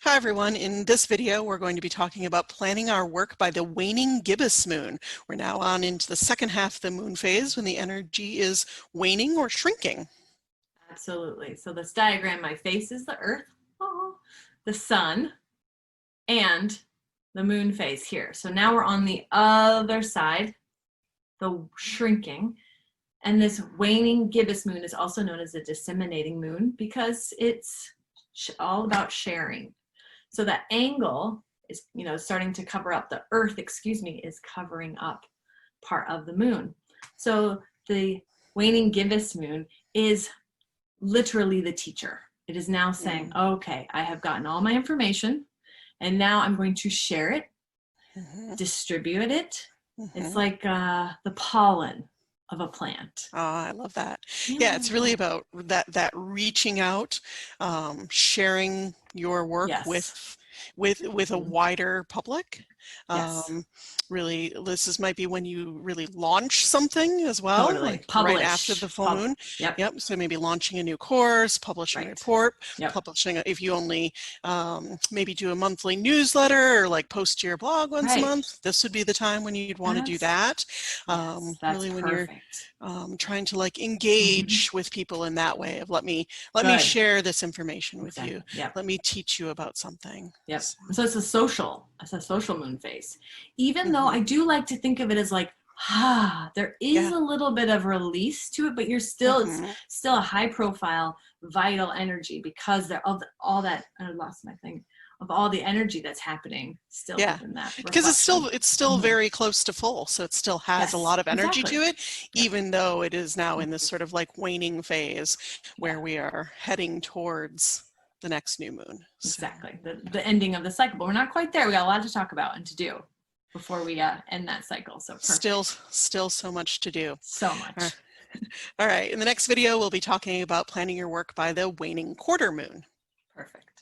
Hi everyone, in this video we're going to be talking about planning our work by the waning gibbous moon. We're now on into the second half of the moon phase when the energy is waning or shrinking. Absolutely. So this diagram, my face is the earth, the sun, and the moon phase here. So now we're on the other side, the shrinking. And this waning gibbous moon is also known as a disseminating moon because it's all about sharing. So that angle is, starting to cover up the earth, is covering up part of the moon. So the waning gibbous moon is literally the teacher. It is now saying, okay, I have gotten all my information and now I'm going to share it, distribute it. It's like the pollen of a plant. Oh, I love that. Yeah, it's really about that reaching out, sharing your work with a wider public. Really, this might be when you really launch something as well, like right after the full moon. Yep. So maybe launching a new course, publishing a report, publishing, if you only maybe do a monthly newsletter or like post to your blog once a month, this would be the time when you'd want to do that. Really when you're trying to like engage with people in that way of let me share this information with you. Let me teach you about something. So it's a social moon phase. Even though I do like to think of it as like, there is a little bit of release to it, but you're still, it's still a high profile, vital energy because of all that, I lost my thing, of all the energy that's happening still within that. Because it's still very close to full, so it still has a lot of energy to it, even though it is now in this sort of like waning phase where we are heading towards the next new moon. Exactly, the ending of the cycle, but we're not quite there. We got a lot to talk about and to do before we end that cycle. So still so much to do. So much. All right, in the next video we'll be talking about planning your work by the waning quarter moon. Perfect.